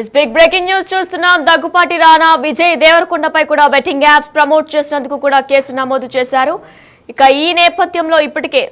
Is big breaking news చూస్తున్నాం. దగ్గుపాటి రానా విజయ్ దేవరకొండపై కూడా betting apps promote చేసినందుకు కూడా కేసు నమోదు చేశారు. ఇక ఈ నేపథ్యంలో ఇప్పటికే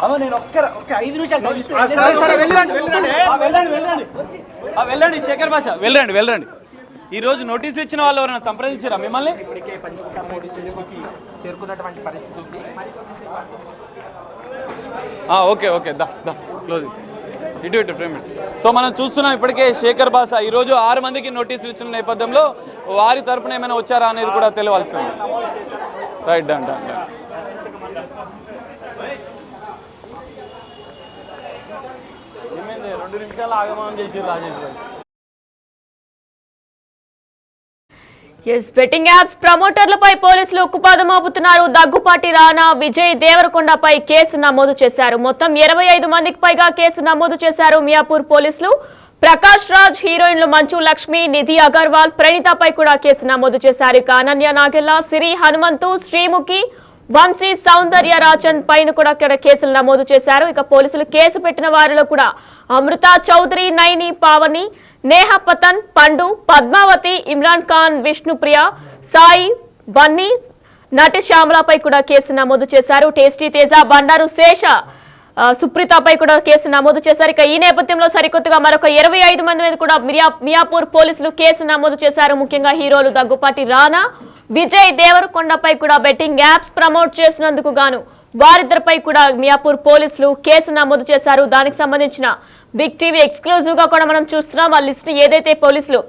అమ్మ నేను ఒక్క 5 నిమిషాలు వెళ్ళండి శేఖర్ భాష వెళ్ళండి. ఈ రోజు నోటీసులు ఇచ్చిన వాళ్ళు ఎవరైనా సంప్రదించారా మిమ్మల్ని? చేరుకున్నటువంటి పరిస్థితి ఉంది. ఓకే దా క్లోజ్ ఇటు ఫ్రేమ్. సో మనం చూస్తున్నాం ఇప్పటికే శేఖర్ భాష ఈరోజు 6 మందికి నోటీసులు ఇచ్చిన నేపథ్యంలో వారి తరపున ఏమైనా వచ్చారా అనేది కూడా తెలియాల్సి ఉంది. రైట్ అంట ఏమైంది 2 నిమిషాలు ఆగమనం చేసి రాజేష్ గారు. బెట్టింగ్ యాప్స్ ప్రమోటర్లపై పోలీసులు ఉక్కుపాదం మోపుతున్నారు. దగ్గుపాటి రానా విజయ్ దేవరకొండపై కేసు నమోదు చేశారు. మొత్తం 25 మందికి పైగా కేసు నమోదు చేశారు మియాపూర్ పోలీసులు. ప్రకాష్ రాజ్, హీరోయిన్లు మంచు లక్ష్మి, నిధి అగర్వాల్, ప్రణీతపై కూడా కేసు నమోదు చేశారు. ఇక అనన్య నాగెల్లా, సిరి హనుమంతు, శ్రీముఖి, వంశీ సౌందర్య రాజన్ పైన కూడా కేసులు నమోదు చేశారు. ఇక పోలీసులు కేసు పెట్టిన వారిలో కూడా అమృత చౌదరి, నైని పావని, నేహ పతన్, పండు, పద్మావతి, ఇమ్రాన్ ఖాన్, విష్ణుప్రియ, సాయి, బన్నీ, నటి శ్యామలపై కూడా కేసు నమోదు చేశారు. టేస్టీ తేజ, బండారు శేష, సుప్రీతపై కూడా కేసు నమోదు చేశారు. ఇక ఈ నేపథ్యంలో సరికొత్తగా మరొక 25 మంది మీద కూడా మియాపూర్ పోలీసులు కేసు నమోదు చేశారు. ముఖ్యంగా హీరోలు దగ్గుపాటి రానా, విజయ్ దేవరకొండపై కూడా బెట్టింగ్ యాప్స్ ప్రమోట్ చేసినందుకు గాను వారిద్దరిపై కూడా మియాపూర్ పోలీసులు కేసు నమోదు చేశారు. దానికి సంబంధించిన బిగ్ టీవీ ఎక్స్క్లూజివ్ గా కూడా మనం చూస్తున్నాం. ఆ లిస్ట్ ని ఏదైతే పోలీసులు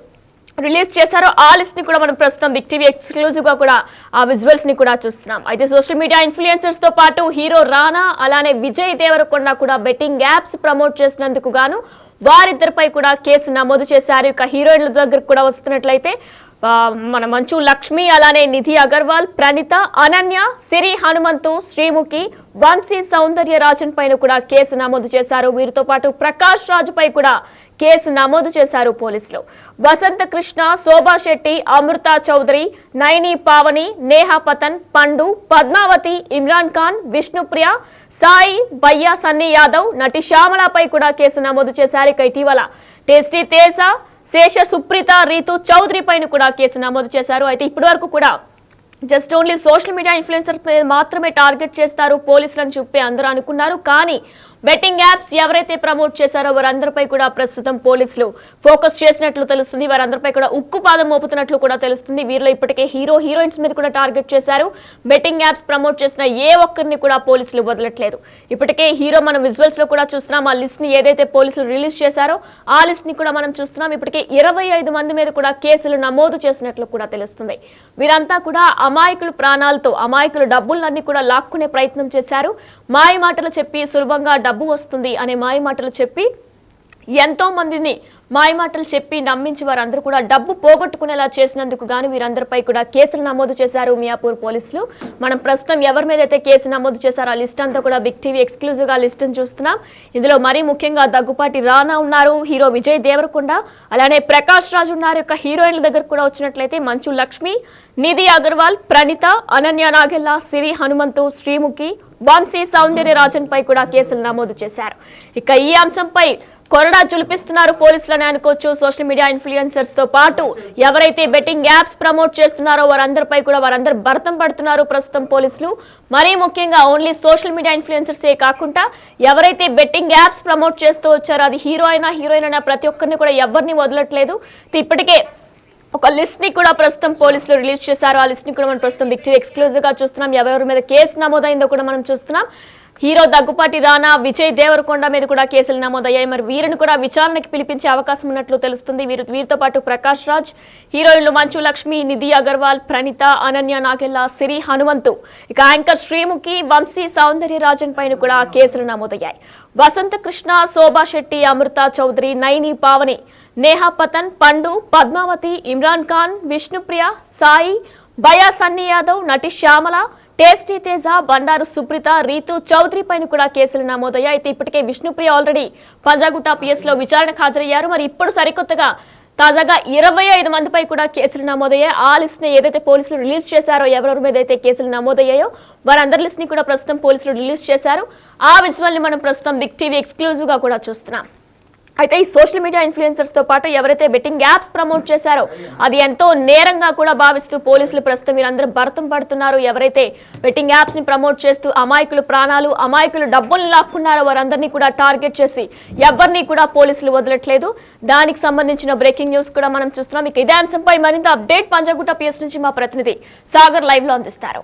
రిలీజ్ చేశారో ఆ లిస్ట్ ని కూడా మనం ప్రస్తుతం బిగ్ టీవీ ఎక్స్క్లూజివ్ గా కూడా ఆ విజువల్స్ ని కూడా చూస్తున్నాం. అయితే సోషల్ మీడియా ఇన్ఫ్లుయెన్సర్స్ తో పాటు హీరో రానా అలానే విజయ్ దేవరకొండ కూడా బెట్టింగ్ యాప్స్ ప్రమోట్ చేసినందుకు గాను వారిద్దరిపై కూడా కేసు నమోదు చేశారు. ఇక హీరోయిన్ల దగ్గర కూడా వస్తున్నట్లయితే మన మంచు లక్ష్మి, అలానే నిధి అగర్వాల్, ప్రణీత, అనన్య, సిరి హనుమంతు, శ్రీముఖి, వంశీ సౌందర్య రాజన్ పైన కూడా కేసు నమోదు చేశారు. వీరితో పాటు ప్రకాష్ రాజ్ పై కూడా కేసు నమోదు చేశారు పోలీసులు. వసంత కృష్ణ, శోభా శెట్టి, అమృత చౌదరి, నైని పావని, నేహ పతన్, పండు, పద్మావతి, ఇమ్రాన్ ఖాన్, విష్ణుప్రియ, సాయి, బయ్యా, సన్నీ యాదవ్, నటి శ్యామలపై కూడా కేసు నమోదు చేశారు. ఇక ఇటీవల టేస్టీ తేజ, శేష, సుప్రీత, రీతు చౌదరి పైన కూడా కేసు నమోదు చేశారు. అయితే ఇప్పటి వరకు కూడా just only social media influencer మాత్రమే టార్గెట్ చేస్తారు పోలీసులను చెప్పి అందరూ అనుకున్నారు. కానీ బెట్టింగ్ యాప్స్ ఎవరైతే ప్రమోట్ చేశారో వారందరిపై కూడా ప్రస్తుతం పోలీసులు ఫోకస్ చేసినట్లు తెలుస్తుంది. వారందరిపై కూడా ఉక్కుపాదం మోపుతున్నట్లు కూడా తెలుస్తుంది. వీరిలో ఇప్పటికే హీరోయిన్స్ మీద కూడా టార్గెట్ చేశారు. బెట్టింగ్ యాప్స్ ప్రమోట్ చేసిన ఏ ఒక్కరిని కూడా పోలీసులు వదలట్లేదు. ఇప్పటికే హీరో మనం విజువల్స్ లో కూడా చూస్తున్నాం. ఆ లిస్ట్ ని ఏదైతే పోలీసులు రిలీజ్ చేశారో ఆ లిస్ట్ ని కూడా మనం చూస్తున్నాం. ఇప్పటికే 25 మంది మీద కూడా కేసులు నమోదు చేసినట్లు కూడా తెలుస్తుంది. వీరంతా కూడా అమాయకుల ప్రాణాలతో అమాయకుల డబ్బులన్నీ కూడా లాక్కునే ప్రయత్నం చేశారు. మాయ మాటలు చెప్పి సులభంగా డబ్బు వస్తుంది అనే మాయ మాటలు చెప్పి ఎంతో మందిని మాయమాటలు చెప్పి నమ్మించి వారందరూ కూడా డబ్బు పోగొట్టుకునేలా చేసినందుకు గాను వీరందరిపై కూడా కేసులు నమోదు చేశారు మియాపూర్ పోలీసులు. మనం ప్రస్తుతం ఎవరి మీద అయితే కేసు నమోదు చేశారో ఆ లిస్ట్ అంతా కూడా బిగ్ టీవీ ఎక్స్క్లూజివ్ గా లిస్ట్ చూస్తున్నాం. ఇందులో మరీ ముఖ్యంగా దగ్గుపాటి రానా ఉన్నారు, హీరో విజయ్ దేవరకొండ, అలానే ప్రకాష్ రాజ్ ఉన్నారు. ఇక హీరోయిన్ల దగ్గర కూడా వచ్చినట్లయితే మంచు లక్ష్మి, నిధి అగర్వాల్, ప్రణీత, అనన్య నాగెల్లా, సిరి హనుమంతు, శ్రీముఖి, వంశీ సౌందర్య రాజన్ పై కూడా కేసులు నమోదు చేశారు. ఇక ఈ అంశంపై కొరడా చులిపిస్తున్నారు పోలీసులని అనుకోవచ్చు. సోషల్ మీడియా ఇన్ఫ్లుయెన్సర్స్ తో పాటు ఎవరైతే బెట్టింగ్ యాప్స్ ప్రమోట్ చేస్తున్నారో వారందరిపై కూడా వారందరూ భరతం పడుతున్నారు ప్రస్తుతం పోలీసులు. మరీ ముఖ్యంగా ఓన్లీ సోషల్ మీడియా ఇన్ఫ్లుయెన్సర్సే కాకుండా ఎవరైతే బెట్టింగ్ యాప్స్ ప్రమోట్ చేస్తూ వచ్చారో అది హీరోయిన్ అయినా ప్రతి ఒక్కరిని కూడా ఎవరిని వదలట్లేదు. ఇప్పటికే ఒక లిస్ట్ ని కూడా ప్రస్తుతం పోలీసులు రిలీజ్ చేశారు. ఆ లిస్ట్ ని కూడా మనం ప్రస్తుతం బిగ్ టీవీ ఎక్స్క్లూజివ్ గా చూస్తున్నాం. ఎవరి మీద కేసు నమోదైందో కూడా మనం చూస్తున్నాం. హీరో దగ్గుపాటి రానా, విజయ్ దేవరకొండ మీద కూడా కేసులు నమోదయ్యాయి. మరి వీరిని కూడా విచారణకి పిలిపించే అవకాశం ఉన్నట్లు తెలుస్తుంది. వీరితో పాటు ప్రకాష్ రాజ్, హీరోయిన్లు మంచు లక్ష్మి, నిధి అగర్వాల్, ప్రణీత, అనన్య నాగెల్లా, సిరి హనుమంతు, ఇక యాంకర్ శ్రీముఖి, వంశీ సౌందర్య రాజన్ పైన కూడా కేసులు నమోదయ్యాయి. వసంత కృష్ణ, శోభా శెట్టి, అమృత చౌదరి, నైని పావని, నేహా పతన్, పండు, పద్మావతి, ఇమ్రాన్ ఖాన్, విష్ణుప్రియ, సాయి, బయా సన్నీ యాదవ్, నటి శ్యామల, టేస్టీ తేజ, బండారు సుప్రీత, రీతు చౌదరి పైన కూడా కేసులు నమోదయ్యాయి. అయితే ఇప్పటికే విష్ణుప్రియ ఆల్రెడీ పంజాగుట్ట పిఎస్ లో విచారణకు హాజరయ్యారు. మరి ఇప్పుడు సరికొత్తగా తాజాగా 25 మందిపై కూడా కేసులు నమోదయ్యాయి. ఆ లిస్ట్ ని ఏదైతే పోలీసులు రిలీజ్ చేశారో, ఎవరెవరి మీద అయితే కేసులు నమోదయ్యాయో వారందరి లిస్ట్ ని కూడా ప్రస్తుతం పోలీసులు రిలీజ్ చేశారు. ఆ విజువల్ ని మనం ప్రస్తుతం బిగ్ టీవీ ఎక్స్క్లూజివ్ గా కూడా చూస్తున్నాం. అయితే ఈ సోషల్ మీడియా ఇన్ఫ్లుయెన్సర్స్ తో పాటు ఎవరైతే బెట్టింగ్ యాప్స్ ప్రమోట్ చేశారో అది ఎంతో నేరంగా కూడా భావిస్తూ పోలీసులు ప్రస్తుతం మీరందరూ భరతం పడుతున్నారు. ఎవరైతే బెట్టింగ్ యాప్స్ ని ప్రమోట్ చేస్తూ అమాయకులు ప్రాణాలు, అమాయకులు డబ్బులు లాక్కున్నారో వారందరినీ కూడా టార్గెట్ చేసి ఎవరిని కూడా పోలీసులు వదలట్లేదు. దానికి సంబంధించిన బ్రేకింగ్ న్యూస్ కూడా మనం చూస్తున్నాం. ఇదే అంశంపై మరింత అప్డేట్ పంజాగుట్ట పిఎస్ నుంచి మా ప్రతినిధి సాగర్ లైవ్ లో అందిస్తారు.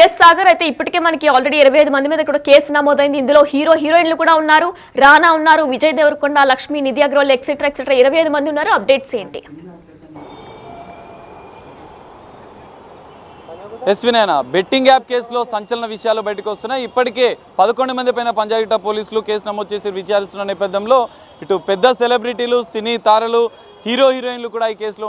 ఎస్ సాగర్, అయితే ఇప్పటికే మనకి ఆల్రెడీ 25 మంది మీద కూడా కేసు నమోదైంది. ఇందులో హీరోయిన్లు కూడా ఉన్నారు, రానా ఉన్నారు, విజయ్ దేవరకొండ, లక్ష్మి, నిధి అగర్వాల్ ఎక్సెట్రా 25 మంది ఉన్నారు. అప్డేట్స్ ఏంటి? ఎస్వినేనా బెట్టింగ్ యాప్ కేసులో సంచలన విషయాలు బయటకు వస్తున్నాయి. ఇప్పటికే 11 మంది పైన పంజాగుట్ట పోలీసులు కేసు నమోదు చేసి విచారిస్తున్న నేపథ్యంలో ఇటు పెద్ద సెలబ్రిటీలు, సినీ తారలు, హీరోయిన్లు కూడా ఈ కేసులో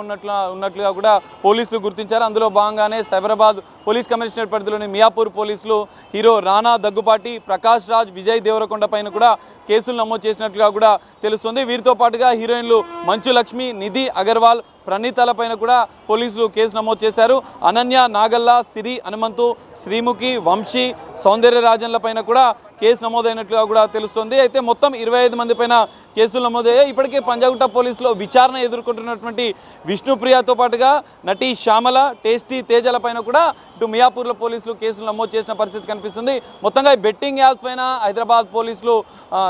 ఉన్నట్లుగా కూడా పోలీసులు గుర్తించారు. అందులో భాగంగానే సైబరాబాద్ పోలీస్ కమిషనరేట్ పరిధిలోని మియాపూర్ పోలీసులు హీరో రానా దగ్గుపాటి, ప్రకాష్ రాజ్, విజయ్ దేవరకొండ పైన కూడా కేసులు నమోదు చేసినట్లుగా కూడా తెలుస్తుంది. వీరితో పాటుగా హీరోయిన్లు మంచు లక్ష్మి, నిధి అగర్వాల్, ప్రణీతల పైన కూడా పోలీసులు కేసు నమోదు చేశారు. అనన్య, నాగల్లా, సిరి, హనుమంతు, శ్రీముఖి, వంశీ, సౌందర్యరాజన్ల పైన కూడా కేసు నమోదైనట్లుగా కూడా తెలుస్తుంది. అయితే మొత్తం 25 మంది పైన కేసులు నమోదయ్యాయి. ఇప్పటికే పంజాగుట్ట పోలీసులో విచారణ ఎదుర్కొంటున్నటువంటి విష్ణుప్రియతో పాటుగా నటి శ్యామల, టేస్టీ తేజల పైన కూడా ఇటు మియాపూర్లో పోలీసులు కేసులు నమోదు చేసిన పరిస్థితి కనిపిస్తుంది. మొత్తంగా బెట్టింగ్ యాప్స్ పైన హైదరాబాద్ పోలీసులు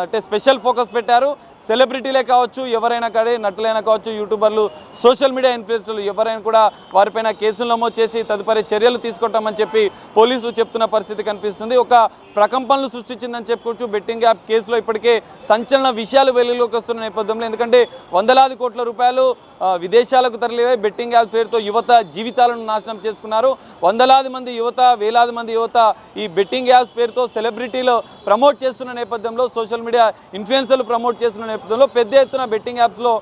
అంటే స్పెషల్ ఫోకస్ పెట్టారు. సెలబ్రిటీలే కావచ్చు, ఎవరైనా కానీ, నటులైనా కావచ్చు, యూట్యూబర్లు, సోషల్ మీడియా ఇన్ఫ్లుయెన్సర్లు ఎవరైనా కూడా వారిపైన కేసులు నమోదు చేసి తదుపరి చర్యలు తీసుకుంటామని చెప్పి పోలీసులు చెప్తున్న పరిస్థితి కనిపిస్తుంది. ఒక ప్రకంపనలు సృష్టించిందని చెప్పుకోవచ్చు బెట్టింగ్ యాప్ కేసులో. ఇప్పటికే సంచలన విషయాలు వెలుగులోకి వస్తున్న నేపథ్యంలో, ఎందుకంటే వందలాది కోట్ల రూపాయలు విదేశాలకు తరలివే బెట్టింగ్ యాప్ పేరుతో యువత జీవితాలను నాశనం చేసుకున్నారు. వందలాది మంది యువత, వేలాది మంది యువత ఈ బెట్టింగ్ యాప్స్ పేరుతో సెలబ్రిటీలు ప్రమోట్ చేస్తున్న నేపథ్యంలో, సోషల్ మీడియా ఇన్ఫ్లుయెన్సర్లు ప్రమోట్ చేస్తున్న నేపథ్యంలో పెద్ద ఎత్తున బెట్టింగ్ యాప్స్లో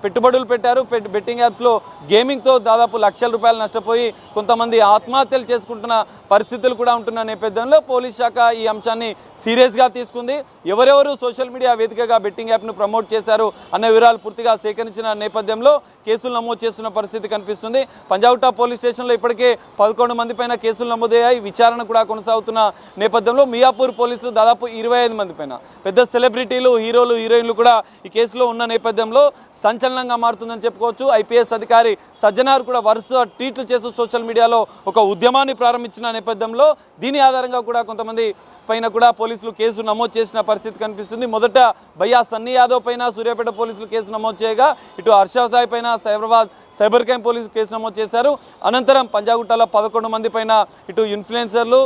పెట్టుబడులు పెట్టారు. బెట్టింగ్ యాప్స్లో గేమింగ్తో దాదాపు లక్షల రూపాయలు నష్టపోయి కొంతమంది ఆత్మహత్యలు చేసుకుంటున్న పరిస్థితులు కూడా ఉంటున్న నేపథ్యంలో పోలీస్ శాఖ ఈ అంశాన్ని సీరియస్గా తీసుకుంది. ఎవరెవరు సోషల్ మీడియా వేదికగా బెట్టింగ్ యాప్ను ప్రమోట్ చేశారు అన్న వివరాలు పూర్తిగా సేకరించిన నేపథ్యంలో కేసులు నమోదు చేస్తున్న పరిస్థితి కనిపిస్తుంది. పంజాగుట్ట పోలీస్ స్టేషన్లో ఇప్పటికే 11 మంది పైన కేసులు నమోదయ్యాయి. విచారణ కూడా కొనసాగుతున్న నేపథ్యంలో మియాపూర్ పోలీసులు దాదాపు 25 మంది పైన పెద్ద సెలబ్రిటీలు, హీరోలు, హీరోయిన్లు కూడా ఈ కేసులో ఉన్న నేపథ్యంలో సంచలనంగా మారుతుందని చెప్పుకోవచ్చు. ఐపీఎస్ అధికారి సజ్జనార్ కూడా వరుస ట్వీట్లు చేస్తూ సోషల్ మీడియాలో ఒక ఉద్యమాన్ని ప్రారంభించిన నేపథ్యంలో దీని ఆధారంగా కూడా కొంతమంది పైన కూడా పోలీసులు కేసు నమోదు చేసిన పరిస్థితి కనిపిస్తుంది. మొదట బయ్యా సన్నీ యాదవ్ పైన సూర్యాపేట పోలీసులు కేసు నమోదు చేయగా, ఇటు హర్ష సాయి పైన Cyberabad cyber crime police case నమోదు చేశారు. అనంతరం పంజాగుట్టలో 11 మంది పైన ఇటు ఇన్ఫ్లుయెన్సర్లు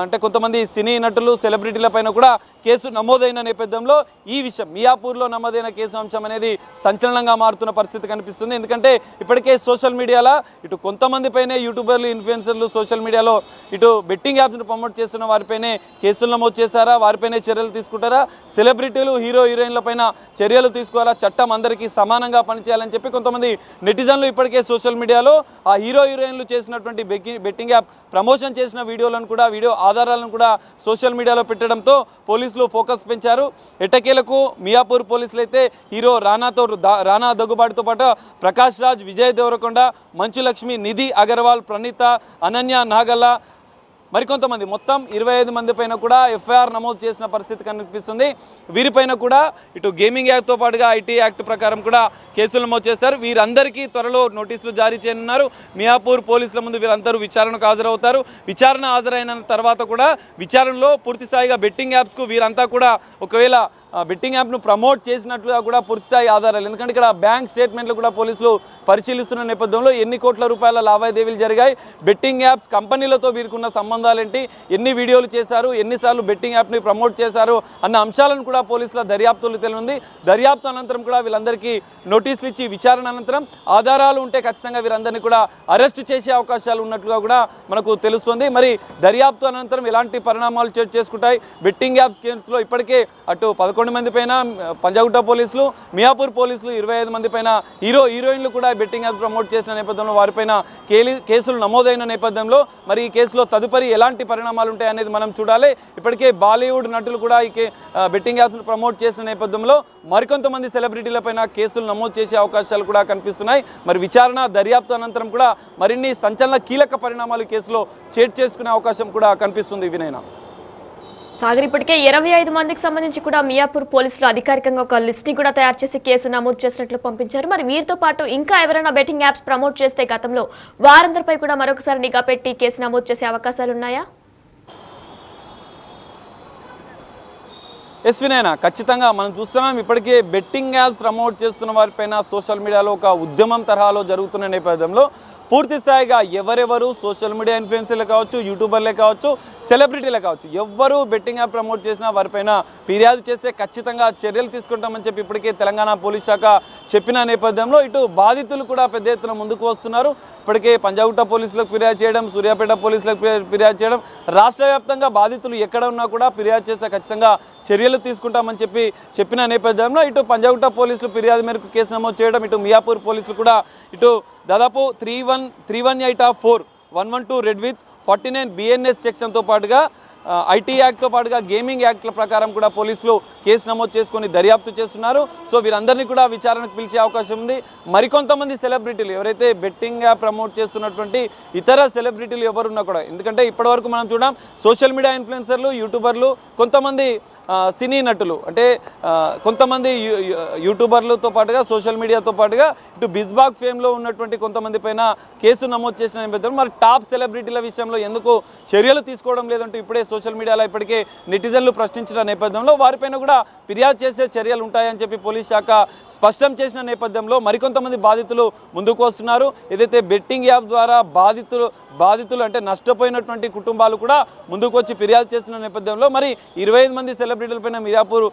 అంటే కొంతమంది సినీ నటులు, సెలబ్రిటీల పైన కూడా కేసు నమోదైన నేపథ్యంలో ఈ విషయం మియాపూర్లో నమోదైన కేసు అంశం అనేది సంచలనంగా మారుతున్న పరిస్థితి కనిపిస్తుంది. ఎందుకంటే ఇప్పటికే సోషల్ మీడియాలో ఇటు కొంతమంది పైనే యూట్యూబర్లు, ఇన్ఫ్లుయెన్సర్లు సోషల్ మీడియాలో ఇటు బెట్టింగ్ యాప్స్ను ప్రమోట్ చేస్తున్న వారిపైనే కేసులు నమోదు చేశారా, వారిపైనే చర్యలు తీసుకుంటారా, సెలబ్రిటీలు, హీరోయిన్ల పైన చర్యలు తీసుకోవాలా, చట్టం అందరికీ సమానంగా పనిచేయాలని చెప్పి కొంతమంది నెటిజన్లు ఇప్పటికే సోషల్ మీడియాలో ఆ హీరోయిన్లు చేసినటువంటి బెట్టింగ్ యాప్ ప్రమోషన్ చేసిన వీడియోలను కూడా, వీడియో ఆధారాలను కూడా సోషల్ మీడియాలో పెట్టడంతో పోలీసులు ఫోకస్ పెంచారు. ఎట్టకేలకు మియాపూర్ పోలీసులు అయితే హీరో రానా దగ్గుబాటుతో పాటు ప్రకాష్ రాజ్, విజయ్ దేవరకొండ, మంచు లక్ష్మి, నిధి అగర్వాల్, ప్రణీత, అనన్య, నాగల్లా మరికొంతమంది మొత్తం 25 మంది పైన కూడా ఎఫ్ఐఆర్ నమోదు చేసిన పరిస్థితి కనిపిస్తుంది. వీరిపైన కూడా ఇటు గేమింగ్ యాక్ట్తో పాటుగా ఐటీ యాక్ట్ ప్రకారం కూడా కేసులు నమోదు చేశారు. వీరందరికీ త్వరలో నోటీసులు జారీ చేయనున్నారు. మియాపూర్ పోలీసుల ముందు వీరందరూ విచారణకు హాజరవుతారు. విచారణ హాజరైన తర్వాత కూడా విచారణలో పూర్తిస్థాయిగా బెట్టింగ్ యాప్స్కు వీరంతా కూడా ఒకవేళ బెట్టింగ్ యాప్ను ప్రమోట్ చేసినట్లుగా కూడా పూర్తిస్థాయి ఆధారాలు, ఎందుకంటే ఇక్కడ బ్యాంక్ స్టేట్మెంట్లు కూడా పోలీసులు పరిశీలిస్తున్న నేపథ్యంలో ఎన్ని కోట్ల రూపాయల లావాదేవీలు జరిగాయి, బెట్టింగ్ యాప్స్ కంపెనీలతో వీరికున్న సంబంధాలేంటి, ఎన్ని వీడియోలు చేశారు, ఎన్నిసార్లు బెట్టింగ్ యాప్ని ప్రమోట్ చేశారు అన్న అంశాలను కూడా పోలీసుల దర్యాప్తులు తెలియంది. దర్యాప్తు అనంతరం కూడా వీళ్ళందరికీ నోటీసులు ఇచ్చి విచారణ అనంతరం ఆధారాలు ఉంటే ఖచ్చితంగా వీరందరినీ కూడా అరెస్ట్ చేసే అవకాశాలు ఉన్నట్లుగా కూడా మనకు తెలుస్తుంది. మరి దర్యాప్తు అనంతరం ఎలాంటి పరిణామాలు చోటు చేసుకుంటాయి, బెట్టింగ్ యాప్స్ కేసులో ఇప్పటికే అటు 11 11 మంది పైన పంజాగుట్ట పోలీసులు, మియాపూర్ పోలీసులు 25 మంది పైన హీరోయిన్లు కూడా బెట్టింగ్ యాప్ ప్రమోట్ చేసిన నేపథ్యంలో వారిపైన కేసులు నమోదైన నేపథ్యంలో మరి ఈ కేసులో తదుపరి ఎలాంటి పరిణామాలు ఉంటాయనేది మనం చూడాలి. ఇప్పటికే బాలీవుడ్ నటులు కూడా ఈ బెట్టింగ్ యాప్ను ప్రమోట్ చేసిన నేపథ్యంలో మరికొంతమంది సెలబ్రిటీలపైన కేసులు నమోదు చేసే అవకాశాలు కూడా కనిపిస్తున్నాయి. మరి విచారణ దర్యాప్తు అనంతరం కూడా మరిన్ని సంచలన కీలక పరిణామాలు కేసులో చేట్ చేసుకునే అవకాశం కూడా కనిపిస్తుంది. వినయన సాగర్, ఇప్పటికే 25 మందికి సంబంధించి కూడా మియాపూర్ పోలీసులు అధికారికంగా ఒక లిస్ట్ ని కూడా తయారు చేసి కేసు నమోదు చేసినట్లు పంపించారు. మరి వీరితో పాటు ఇంకా ఎవరైనా బెట్టింగ్ యాప్స్ ప్రమోట్ చేస్తే గతంలో వారందరిపై కూడా మరొకసారి నిఘా పెట్టి కేసు నమోదు చేసే అవకాశాలు ఉన్నాయా? వినయన ఖచ్చితంగా మనం చూస్తున్నాం. ఇప్పటికే బెట్టింగ్ యాప్ ప్రమోట్ చేస్తున్న వారిపైన సోషల్ మీడియాలో ఒక ఉద్యమం తరహాలో జరుగుతున్న నేపథ్యంలో పూర్తి స్థాయిగా ఎవరెవరు సోషల్ మీడియా ఇన్ఫ్లుయెన్సర్లు కావచ్చు, యూట్యూబర్లే కావచ్చు, సెలబ్రిటీలే కావచ్చు, ఎవ్వరూ బెట్టింగ్ యాప్ ప్రమోట్ చేసినా వారిపైన ఫిర్యాదు చేస్తే ఖచ్చితంగా చర్యలు తీసుకుంటామని చెప్పి ఇప్పటికే తెలంగాణ పోలీస్ శాఖ చెప్పిన నేపథ్యంలో ఇటు బాధితులు కూడా పెద్ద ఎత్తున ముందుకు వస్తున్నారు. ఇప్పటికే పంజాగుట్ట పోలీసులకు ఫిర్యాదు చేయడం, సూర్యాపేట పోలీసులకు ఫిర్యాదు చేయడం, రాష్ట్ర వ్యాప్తంగా బాధితులు ఎక్కడ ఉన్నా కూడా ఫిర్యాదు చేస్తే ఖచ్చితంగా చర్యలు తీసుకుంటామని చెప్పిన నేపథ్యంలో ఇటు పంజాగుట్ట పోలీసులు ఫిర్యాదు మేరకు కేసు నమోదు చేయడం, ఇటు మియాపూర్ పోలీసులు కూడా ఇటు దాదాపు 318/4 112 రెడ్ విత్ 49 BNS సెక్షన్తో పాటుగా ఐటీ యాక్ట్తో పాటుగా గేమింగ్ యాక్ట్ల ప్రకారం కూడా పోలీసులు కేసు నమోదు చేసుకొని దర్యాప్తు చేస్తున్నారు. సో వీరందరినీ కూడా విచారణకు పిలిచే అవకాశం ఉంది. మరికొంతమంది సెలబ్రిటీలు ఎవరైతే బెట్టింగ్ యాప్ ప్రమోట్ చేస్తున్నటువంటి ఇతర సెలబ్రిటీలు ఎవరున్నా కూడా, ఎందుకంటే ఇప్పటివరకు మనం చూడడం సోషల్ మీడియా ఇన్ఫ్లుయెన్సర్లు, యూట్యూబర్లు, కొంతమంది సినీ నటులు, అంటే కొంతమంది యూట్యూబర్లతో పాటుగా సోషల్ మీడియాతో పాటుగా ఇటు బిజ్బాగ్ ఫేమ్లో ఉన్నటువంటి కొంతమంది పైన కేసు నమోదు చేసిన నేపథ్యంలో మరి టాప్ సెలబ్రిటీల విషయంలో ఎందుకు చర్యలు తీసుకోవడం లేదంటూ ఇప్పుడే సోషల్ మీడియాలో ఇప్పటికే నెటిజన్లు ప్రశ్నించిన నేపథ్యంలో వారిపైన కూడా ఫిర్యాదు చేసే చర్యలు ఉంటాయని చెప్పి పోలీస్ శాఖ స్పష్టం చేసిన నేపథ్యంలో మరికొంతమంది బాధితులు ముందుకు వస్తున్నారు. ఏదైతే బెట్టింగ్ యాప్ ద్వారా బాధితులు అంటే నష్టపోయినటువంటి కుటుంబాలు కూడా ముందుకు వచ్చి ఫిర్యాదు చేసిన నేపథ్యంలో మరి 25 మంది సెలబ్రిటీలపైన మియాపూర్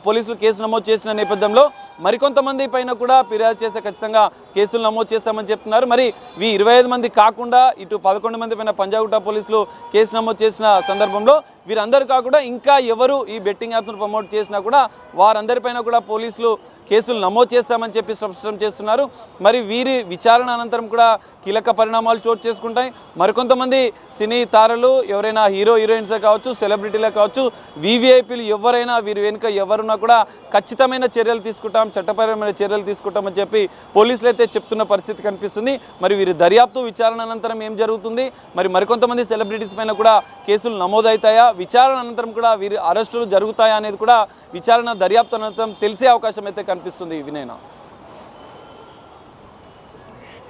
పోలీసులు కేసు నమోదు చేసిన నేపథ్యంలో మరికొంతమంది పైన కూడా ఫిర్యాదు చేస్తే ఖచ్చితంగా కేసులు నమోదు చేస్తామని చెప్తున్నారు. మరి ఈ 25 మంది కాకుండా ఇటు 11 మంది పైన పంజాగుట్ట పోలీసులు కేసు నమోదు చేసిన సందర్భంలో వీరందరూ కాకుండా ఇంకా ఎవరు ఈ బెట్టింగ్ యాప్ను ప్రమోట్ చేసినా కూడా వారందరిపైన కూడా పోలీసులు కేసులు నమోదు చేస్తామని చెప్పి స్పష్టం చేస్తున్నారు. మరి వీరి విచారణ అనంతరం కూడా కీలక పరిణామాలు చోటు చేసుకుంటాయి. మరికొంతమంది సినీ తారలు ఎవరైనా హీరోయిన్సే కావచ్చు, సెలబ్రిటీలే కావచ్చు, వీవీఐపీలు ఎవరైనా వీరి వెనుక ఎవరున్నా కూడా ఖచ్చితమైన చర్యలు తీసుకుంటాం, చట్టపరమైన చర్యలు తీసుకుంటామని చెప్పి పోలీసులు అయితే చెప్తున్న పరిస్థితి కనిపిస్తుంది. మరి వీరి దర్యాప్తు విచారణ అనంతరం ఏం జరుగుతుంది, మరి మరికొంతమంది సెలబ్రిటీస్ పైన కూడా కేసులు నమోదవుతాయా, విచారణ అనంతరం కూడా వీరి అరెస్టులు జరుగుతాయా అనేది కూడా విచారణ దర్యాప్తు అనంతరం తెలిసే అవకాశం అయితే కనిపిస్తుంది. వినయన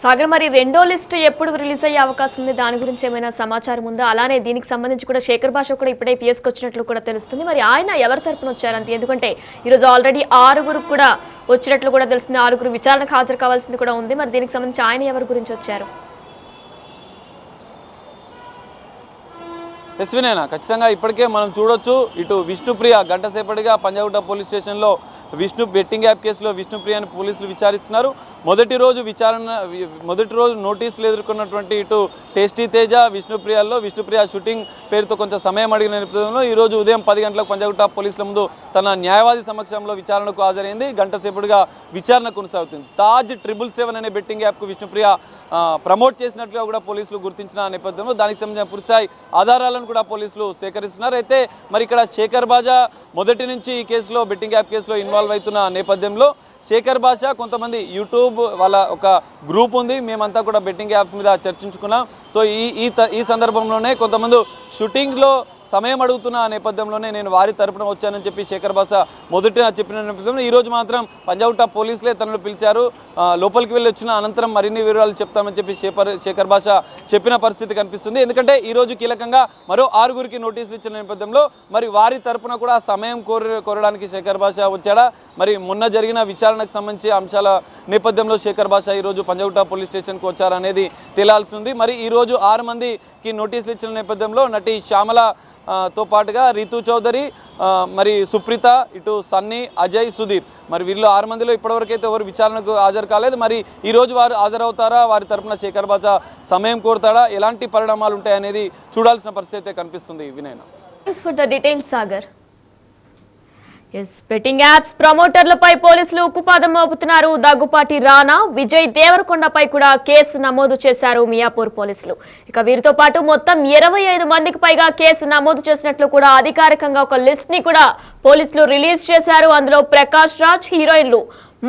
సాగర్, మరి రెండో లిస్ట్ ఎప్పుడు రిలీజ్ అయ్యే అవకాశం ఉంది, దాని గురించి ఏమైనా సమాచారం ఉందా? అలానే దీనికి సంబంధించి కూడా శేఖర్ భాష కూడా ఇప్పుడే పిఎస్కి వచ్చినట్లు కూడా తెలుస్తుంది. మరి ఆయన ఎవరి తరపున వచ్చారంటే, ఎందుకంటే ఈరోజు ఆల్రెడీ 6 కూడా వచ్చినట్లు కూడా తెలుస్తుంది, 6 విచారణకు హాజరు కావాల్సింది కూడా ఉంది. మరి దీనికి సంబంధించి ఆయన ఎవరి గురించి వచ్చారు? వినయన ఖచ్చితంగా ఇప్పటికే మనం చూడొచ్చు, ఇటు విష్ణుప్రియ గంట సేపటిగా పంజాగుట్ట పోలీస్ స్టేషన్లో బెట్టింగ్ యాప్ కేసులో విష్ణుప్రియని పోలీసులు విచారిస్తున్నారు. మొదటి రోజు నోటీసులు ఎదుర్కొన్నటువంటి ఇటు టేస్టీ తేజ విష్ణుప్రియ షూటింగ్ పేరుతో కొంచెం సమయం అడిగిన నేపథ్యంలో ఈరోజు ఉదయం 10 గంటలకు పంజాగుట్ట పోలీసుల ముందు తన న్యాయవాది సమక్షంలో విచారణకు హాజరైంది. గంట సేపటిగా విచారణ కొనసాగుతుంది. తాజ్ 777 అనే బెట్టింగ్ యాప్కు విష్ణుప్రియ ప్రమోట్ చేసినట్లుగా కూడా పోలీసులు గుర్తించిన నేపథ్యంలో దానికి సంబంధించిన పూర్తిస్థాయి ఆధారాలను కూడా పోలీసులు సేకరిస్తున్నారు. అయితే మరి ఇక్కడ శేఖర్ బాజా మొదటి నుంచి ఈ కేసులో బెట్టింగ్ యాప్ కేసులో ఇన్వాల్వ్ అవుతున్న నేపథ్యంలో శేఖర్ భాష కొంతమంది యూట్యూబ్ వాళ్ళ ఒక గ్రూప్ ఉంది, మేమంతా కూడా బెట్టింగ్ యాప్ మీద చర్చించుకున్నాం. సో ఈ సందర్భంలోనే కొంతమంది షూటింగ్లో సమయం అడుగుతున్న నేపథ్యంలోనే నేను వారి తరపున వచ్చానని చెప్పి శేఖర్ భాష మొదట చెప్పిన నేపథ్యంలో ఈరోజు మాత్రం పంజాగుట్ట పోలీసులే తనను పిలిచారు. లోపలికి వెళ్ళి వచ్చిన అనంతరం మరిన్ని వివరాలు చెప్తామని చెప్పి శేఖర్ భాష చెప్పిన పరిస్థితి కనిపిస్తుంది. ఎందుకంటే ఈరోజు కీలకంగా మరో 6 నోటీసులు ఇచ్చిన నేపథ్యంలో మరి వారి తరపున కూడా సమయం కోరడానికి శేఖర్ భాష వచ్చాడా, మరి మొన్న జరిగిన విచారణకు సంబంధించి అంశాల నేపథ్యంలో శేఖర్ భాష ఈరోజు పంజాగుట్ట పోలీస్ స్టేషన్కి వచ్చారనేది తేలాల్సి ఉంది. మరి ఈరోజు 6 మందికి నోటీసులు ఇచ్చిన నేపథ్యంలో నటి శ్యామల తో పాటుగా రీతు చౌదరి, మరి సుప్రీత, ఇటు సన్నీ, అజయ్, సుధీర్, మరి వీళ్ళు 6 మందిలో ఇప్పటివరకు అయితే ఎవరు విచారణకు హాజరు కాలేదు. మరి ఈరోజు వారు హాజరవుతారా, వారి తరపున శేఖర్ బాజా సమయం కోరుతాడా, ఎలాంటి పరిణామాలు ఉంటాయనేది చూడాల్సిన పరిస్థితి అయితే కనిపిస్తుంది. వినయన, thanks for the details Sagar. Betting apps ప్రమోటర్లపై పోలీసులు ఉక్కుపాదం మోపుతున్నారు. దగ్గుపాటి రానా, విజయ్ దేవరకొండపై కూడా కేసు నమోదు చేశారు మియాపూర్ పోలీసులు. ఇక వీరితో పాటు మొత్తం 25 మందికి పైగా కేసు నమోదు చేసినట్లు కూడా అధికారికంగా ఒక లిస్ట్ ని కూడా పోలీసులు రిలీజ్ చేశారు. అందులో ప్రకాష్ రాజ్, హీరోయిన్లు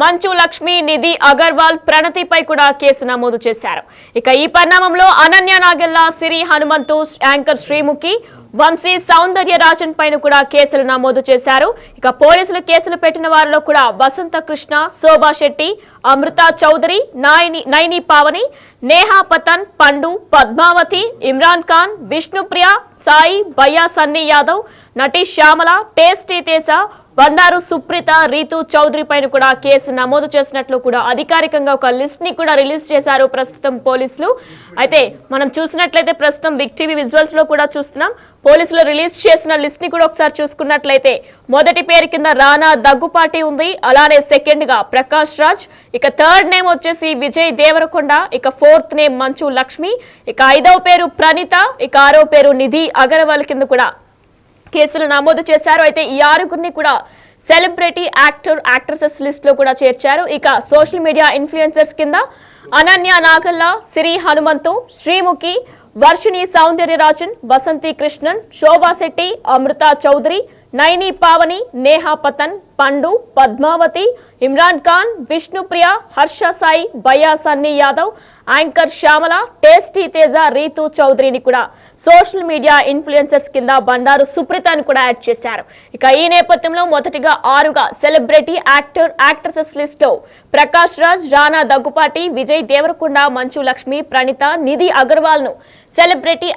మంచు లక్ష్మి, నిధి అగర్వాల్, ప్రణతిపై కూడా కేసు నమోదు చేశారు. ఇక ఈ పరిణామంలో అనన్య నాగెల్లా, సిరి హనుమంతు, యాంకర్ శ్రీముఖి, వంశీ సౌందర్య రాజన్ పైన కూడా కేసులు నమోదు చేశారు. ఇక పోలీసులు కేసులు పెట్టిన వారిలో కూడా వసంత కృష్ణ, శోభా శెట్టి, అమృత చౌదరి, నైని పావని, నేహా పతన్, పండు, పద్మావతి, ఇమ్రాన్ ఖాన్, విష్ణుప్రియ, సాయి, బయ్యా సన్నీ యాదవ్, నటి శ్యామల, టేస్టీ తేజ, బండారు సుప్రీత, రీతు చౌదరి పైన కూడా కేసు నమోదు చేసినట్లు కూడా అధికారికంగా ఒక లిస్ట్ ని కూడా రిలీజ్ చేశారు ప్రస్తుతం పోలీసులు. అయితే మనం చూసినట్లయితే ప్రస్తుతం బిగ్ టీవీ విజువల్స్ లో కూడా చూస్తున్నాం. పోలీసులు రిలీజ్ చేసిన లిస్ట్ ని కూడా ఒకసారి చూసుకున్నట్లయితే మొదటి పేరు కింద రానా, దగ్గుపాటి ఉంది. అలానే సెకండ్ గా ప్రకాష్ రాజ్, ఇక థర్డ్ నేమ్ వచ్చేసి విజయ్ దేవరకొండ, ఇక ఫోర్త్ నేమ్ మంచు లక్ష్మి, ఇక 5వ పేరు ప్రణీత, ఇక 6వ పేరు నిధి అగర్వాల్ కింద కూడా కేసులు నమోదు చేశారు. అయితే ఈ 6గురిని కూడా సెలబ్రిటీ యాక్ట్రెసెస్ లిస్ట్ లో కూడా చేర్చారు. ఇక సోషల్ మీడియా ఇన్ఫ్లుయెన్సర్స్ కింద అనన్య నాగల్లా, సిరి హనుమంతు, శ్రీముఖి, వర్షిణి సౌందర్యరాజన్, వసంతి కృష్ణన్, శోభా శెట్టి, అమృత చౌదరి, నైని పావని, నేహా పతన్, పండు, పద్మావతి, ఇమ్రాన్ ఖాన్, విష్ణుప్రియ, హర్ష సాయి, బయ్యా సన్నీ యాదవ్, యాంకర్ శ్యామల, టేస్టీ తేజ, రీతు చౌదరిని కూడా సోషల్ మీడియా ఇన్ఫ్లుయెన్సర్స్ కింద బండారు సుప్రీతని కూడా యాడ్ చేశారు. ఇక ఈ నేపథ్యంలో మొదటిగా 6గా సెలబ్రిటీ యాక్ట్రెసెస్ లిస్ట్ లో ప్రకాష్ రాజ్, రానా, దగ్గుపాటి, విజయ్ దేవరకొండ, మంచు లక్ష్మి, ప్రణీత, నిధి అగర్వాల్ ను సెలబ్రిటీ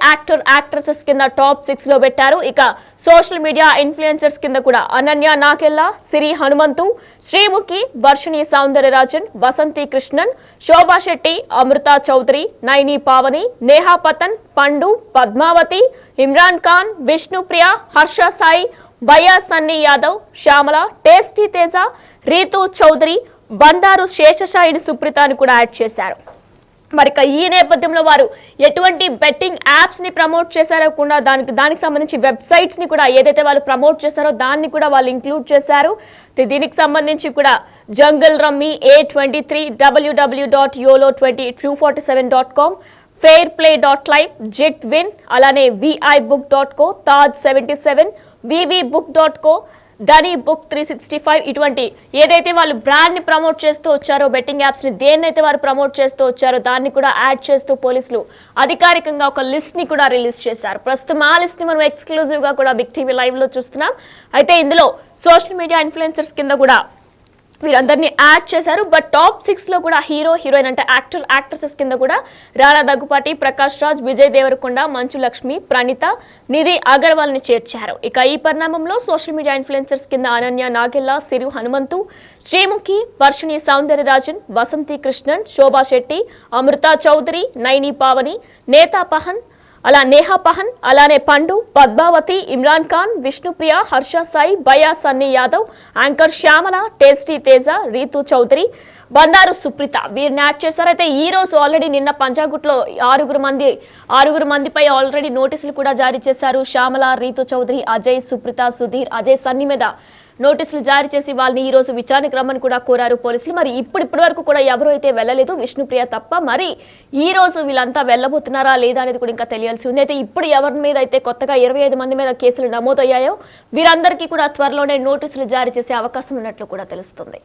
యాక్ట్రెసెస్ కింద టాప్ 6 లో పెట్టారు. ఇక సోషల్ మీడియా ఇన్ఫ్లుయెన్సర్స్ కింద కూడా అనన్య నాగెల్లా, సిరి హనుమంతు, శ్రీముఖి, వర్షిణి సౌందర్యరాజన్, వసంతి కృష్ణన్, శోభా శెట్టి, అమృత చౌదరి, నైని పావని, నేహా పతన్, పండు, పద్మావతి, ఇమ్రాన్ ఖాన్, విష్ణుప్రియ, హర్ష సాయి, బయ్యా సన్నీ యాదవ్, శ్యామల, టేస్టీ తేజ, రీతు చౌదరి, బండారు శేషశాయిని సుప్రీతని కూడా యాడ్ చేశారు. మరి ఈ నేపథ్యంలో వారు ఎటువంటి బెట్టింగ్ యాప్స్ ని ప్రమోట్ చేశారో కూడా దానికి సంబంధించి వెబ్సైట్స్ ని కూడా ఏదైతే వాళ్ళు ప్రమోట్ చేశారో దాన్ని కూడా వాళ్ళు ఇంక్లూడ్ చేశారు. దీనికి సంబంధించి కూడా జంగల్ rummy, A23, www.yolo247.com, fairplay.live, JetWin, అలానే vibook.co, taj77, vvbook.co, Downey book 365 ఇటువంటి ఏదైతే వాళ్ళు బ్రాండ్ ని ప్రమోట్ చేస్తూ వచ్చారో బెట్టింగ్ యాప్స్ ని దేన్నైతే వారు ప్రమోట్ చేస్తూ వచ్చారో దాన్ని కూడా యాడ్ చేస్తూ పోలీసులు అధికారికంగా ఒక లిస్ట్ ని కూడా రిలీజ్ చేశారు. ప్రస్తుతం ఆ లిస్ట్ ని మనం ఎక్స్క్లూజివ్ గా కూడా బిగ్ టీవీ లైవ్ లో చూస్తున్నాం. అయితే ఇందులో సోషల్ మీడియా ఇన్ఫ్లుయెన్సర్స్ కింద కూడా వీరందరినీ యాడ్ చేశారు. బట్ టాప్ 6 లో కూడా హీరో, హీరోయిన్ అంటే యాక్ట్రెసెస్ కింద కూడా రానా, దగ్గుపాటి, ప్రకాష్ రాజ్, విజయ్ దేవరకొండ, మంచు లక్ష్మి, ప్రణీత, నిధి అగర్వాల్ ని చేర్చారు. ఇక ఈ పరిణామంలో సోషల్ మీడియా ఇన్ఫ్లుయెన్సర్స్ కింద అనన్య నాగెల్లా, సిరి హనుమంతు, శ్రీముఖి, వర్షిణి సౌందర్యరాజన్, వసంతి కృష్ణన్, శోభా శెట్టి, అమృత చౌదరి, నైని పావని, నేహా పహన్, అలానే పండు, పద్మావతి, ఇమ్రాన్ ఖాన్, విష్ణుప్రియ, హర్ష సాయి, బయ్యా సన్నీ యాదవ్, యాంకర్ శ్యామల, టేస్టీ తేజ, రీతు చౌదరి, బండారు సుప్రీత వీరిని యాడ్ చేశారు. అయితే ఈ రోజు ఆల్రెడీ నిన్న పంజాగుట్లో 6 మందిపై ఆల్రెడీ నోటీసులు కూడా జారీ చేశారు. శ్యామల, రీతు చౌదరి, అజయ్, సుప్రీత, సుధీర్, అజయ్ సన్నీ మీద నోటీసులు జారీ చేసి వాళ్ళని ఈ రోజు విచారణకు రమ్మని కూడా కోరారు పోలీసులు. మరి ఇప్పటి వరకు కూడా ఎవరు అయితే వెళ్ళలేదు, విష్ణుప్రియ తప్ప. మరి ఈ రోజు వీళ్ళంతా వెళ్ళబోతున్నారా లేదా అనేది కూడా ఇంకా తెలియాల్సి ఉంది. అయితే ఇప్పుడు ఎవరి మీద అయితే కొత్తగా 25 మంది మీద కేసులు నమోదయ్యాయో వీరందరికీ కూడా త్వరలోనే నోటీసులు జారీ చేసే అవకాశం ఉన్నట్లు కూడా తెలుస్తుంది.